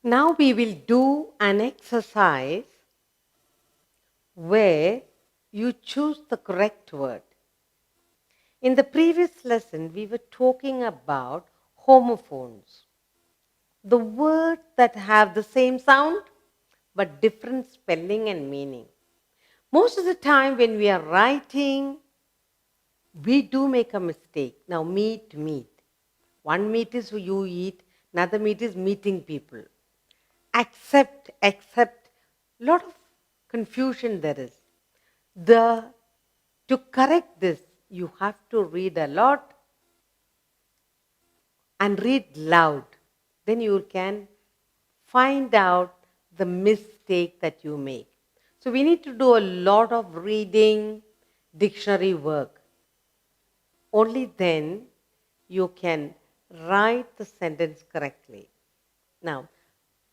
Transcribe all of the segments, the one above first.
Now we will do an exercise where you choose the correct word. In the previous lesson, we were talking about homophones, the words that have the same sound but different spelling and meaning. Most of the time, when we are writing, we do make a mistake. Now, meet. One meat is you eat, another meat is meeting people. Accept. Lot of confusion there is. To correct this, you have to read a lot and read loud. Then you can find out the mistake that you make. So we need to do a lot of reading, dictionary work. Only then you can write the sentence correctly. Now,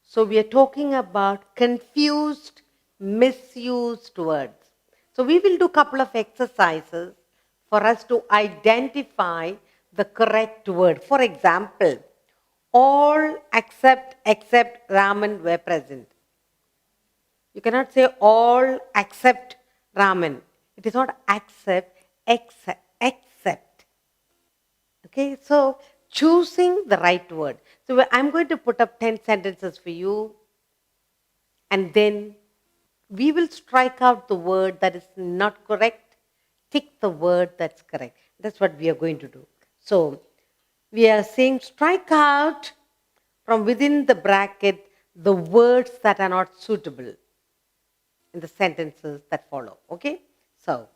so we are talking about confused, misused words. So we will do a couple of exercises for us to identify the correct word. For example, all except Raman were present. You cannot say all except Raman. It is not except. Okay, so choosing the right word. So I'm going to put up 10 sentences for you, and then we will strike out the word that is not correct, tick the word that's correct. That's what we are going to do. So we are saying strike out from within the bracket the words that are not suitable in the sentences that follow. Okay? So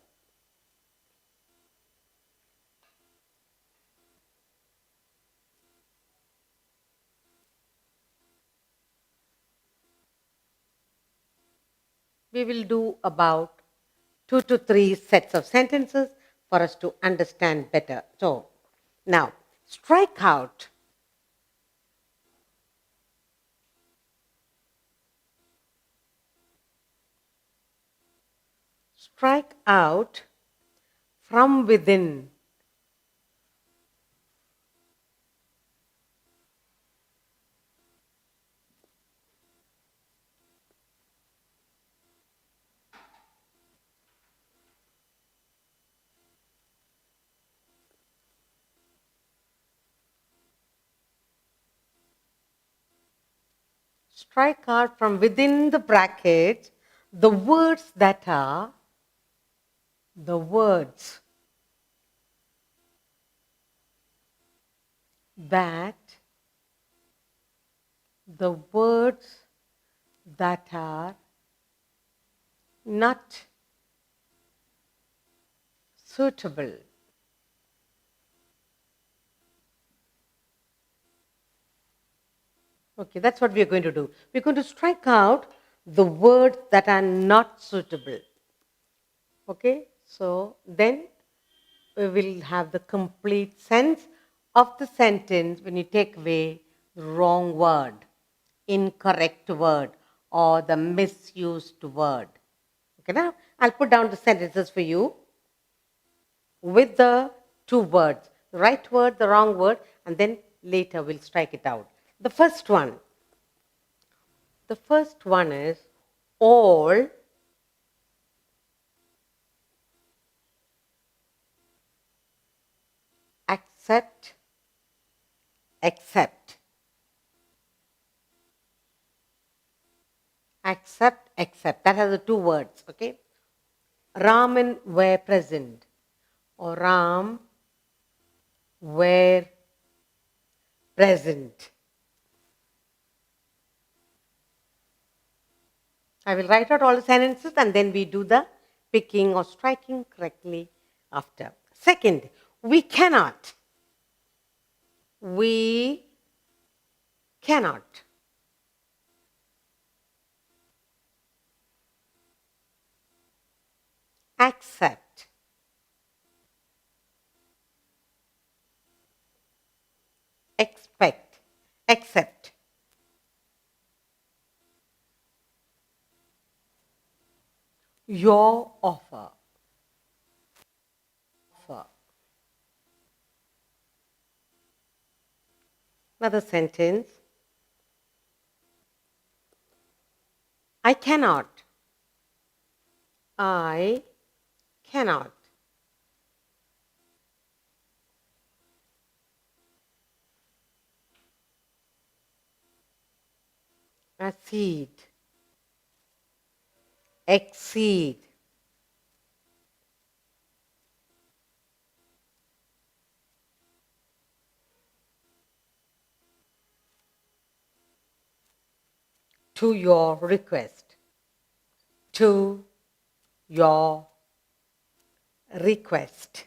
we will do about 2 to 3 sets of sentences for us to understand better. So now, strike out. Strike out from within. Strike out from within the bracket the words that are the words that the words that are not suitable. Okay, that's what we are going to do. We're going to strike out the words that are not suitable. Okay, so then we will have the complete sense of the sentence when you take away the wrong word, incorrect word, or the misused word. Okay, now I'll put down the sentences for you with the two words, the right word, the wrong word, and then later we'll strike it out. The first one is all except. Except. That has the two words, okay? Raman were present, or Ram were present. I will write out all the sentences and then we do the picking or striking correctly after. Second, we cannot. We cannot. Accept. Expect. Accept. Your offer. Offer. Another sentence. I cannot. I cannot. Accede. Exceed. To your request. To your request.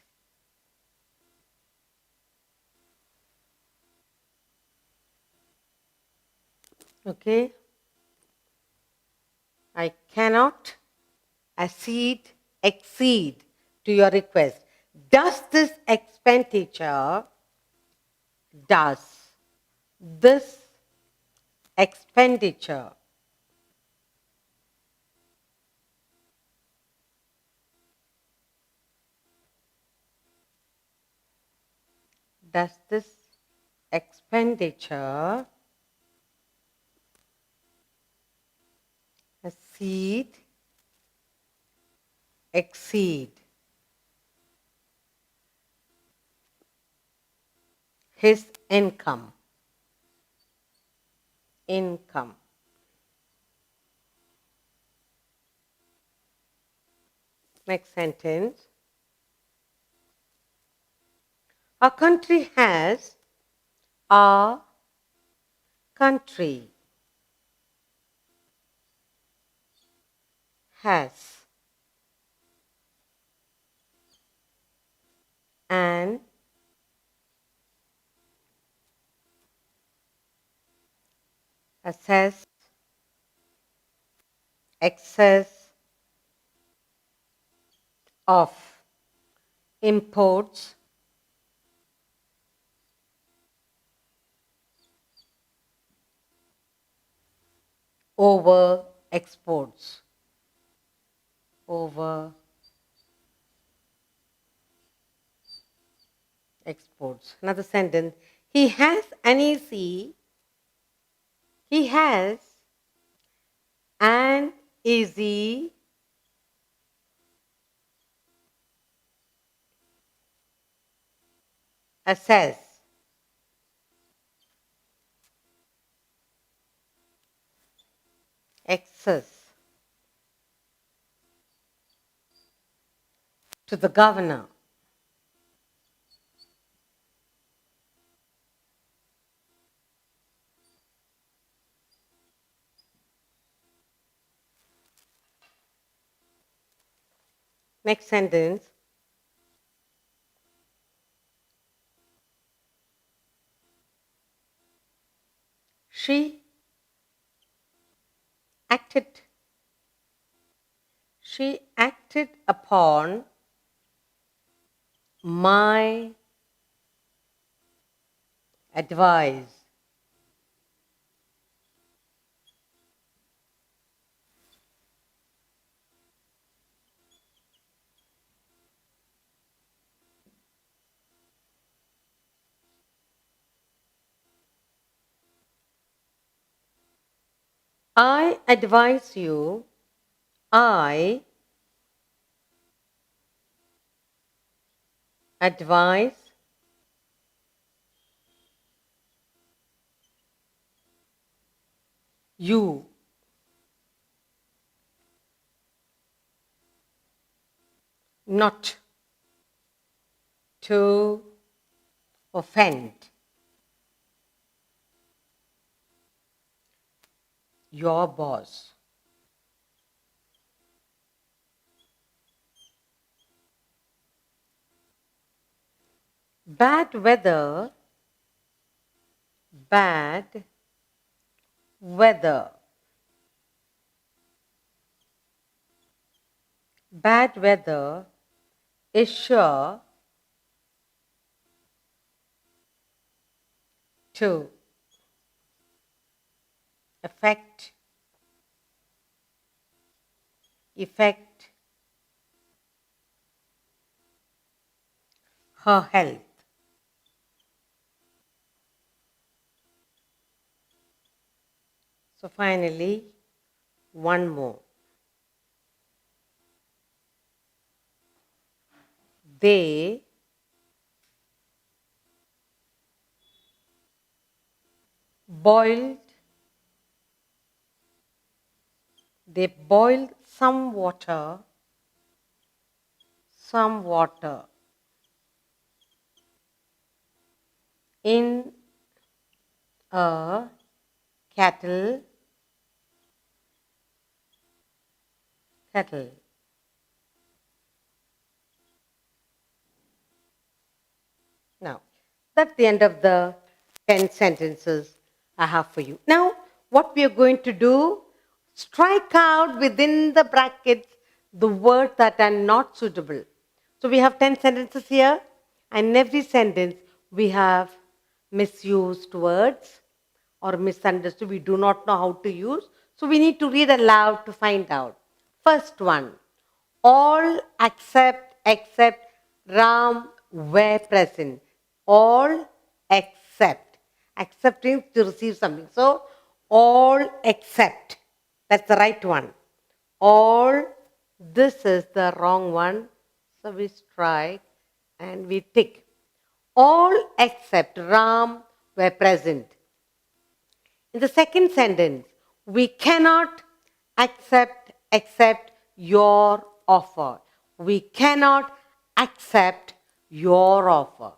Okay? I cannot accede, exceed to your request. Does this expenditure, does this expenditure does this expenditure exceed his income? Income. Next sentence. Our country has, our country has an excess of imports over exports. Over exports. Another sentence. He has an easy, he has an easy access access to the governor. Next sentence. She acted she acted upon my advice. I advise you, I advise you not to offend your boss. Bad weather, bad weather. Bad weather is sure to affect affect her health. So finally, One more. They boiled some water in a kettle. Now, that's the end of the 10 sentences I have for you. Now, what we are going to do, strike out within the brackets the words that are not suitable. So we have 10 sentences here, and in every sentence we have misused words or misunderstood. We do not know how to use. So we need to read aloud to find out. First one, all except Ram were present. All except. Except means to receive something. So, all except. That's the right one. All, this is the wrong one. So we strike and we tick. All except Ram were present. In the second sentence, we cannot accept your offer. We cannot accept your offer.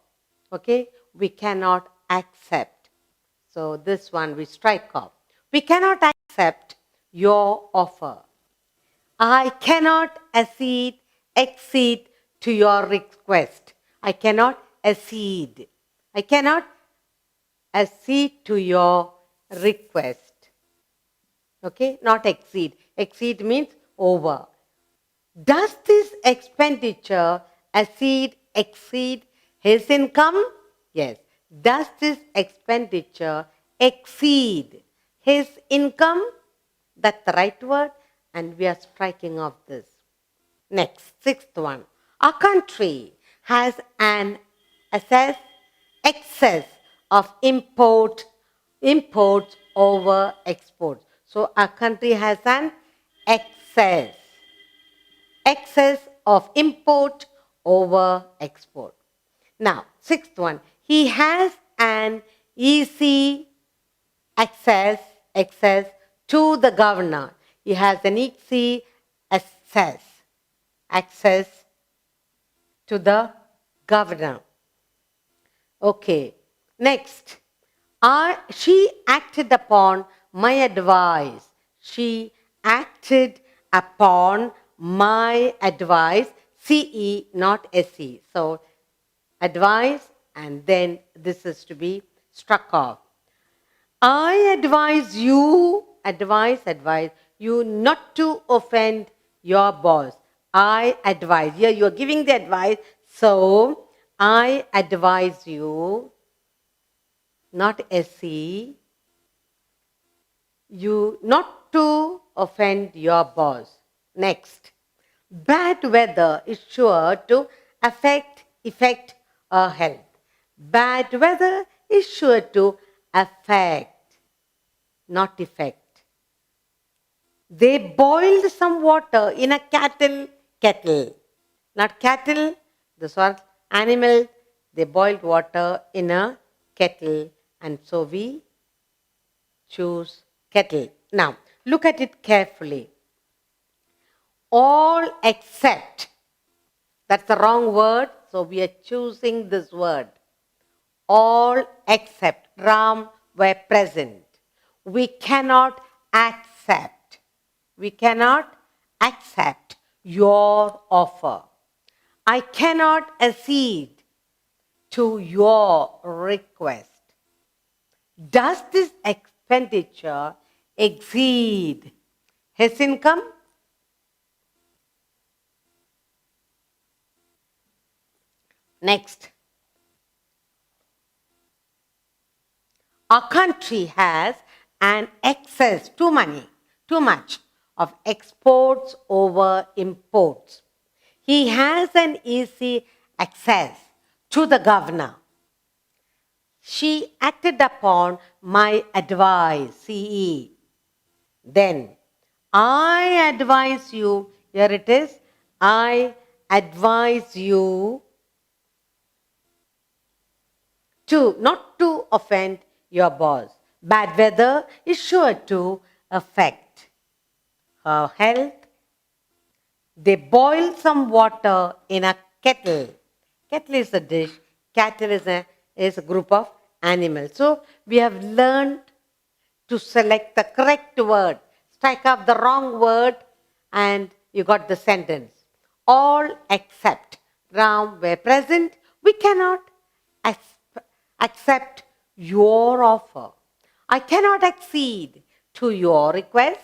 Okay? We cannot accept. So this one we strike off. We cannot accept your offer. I cannot accede to your request. I cannot accede. I cannot accede to your request. Okay, not exceed. Exceed means over. Does this expenditure exceed his income? Yes. Does this expenditure exceed his income? That's the right word, and we are striking off this. Next, sixth one. Our country has an excess of imports over exports. So our country has an excess of import over export. Now, sixth one. He has an easy access to the governor. He has an easy access to the governor. Okay. Next. She acted upon my advice. She acted upon my advice. CE, not SE. So, advice, and then this is to be struck off. I advise you not to offend your boss. I advise. Here you are giving the advice. So, I advise you, not SE, you not to offend your boss. Next. Bad weather is sure to affect our health. Bad weather is sure to affect, not effect. They boiled some water in a kettle. Not cattle, this was animal. They boiled water in a kettle, and so we choose kettle. Now, look at it carefully. All except, that's the wrong word, so we are choosing this word. All except Ram were present. We cannot accept your offer. I cannot accede to your request. Does this expenditure exceed his income? Next. Our country has an excess, too much of exports over imports. He has an easy access to the governor. She acted upon my advice, CE. Then, I advise you, here it is, I advise you not to offend your boss. Bad weather is sure to affect her health. They boil some water in a kettle. Kettle is a dish. Cattle is a group of animals. So we have learned to select the correct word. Strike up the wrong word and you got the sentence. All except Ram were present. We cannot accept your offer. I cannot accede to your request.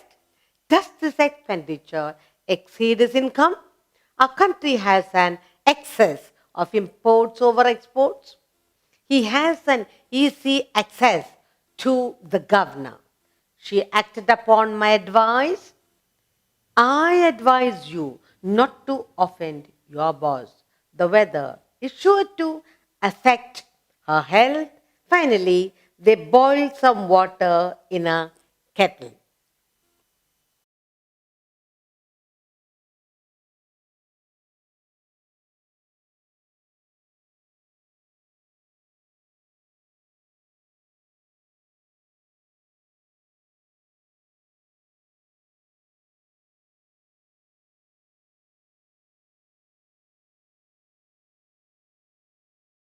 Does this expenditure exceed his income? Our country has an excess of imports over exports. He has an easy access to the governor. She acted upon my advice. I advise you not to offend your boss. The weather is sure to affect her health. Finally, they boiled some water in a kettle.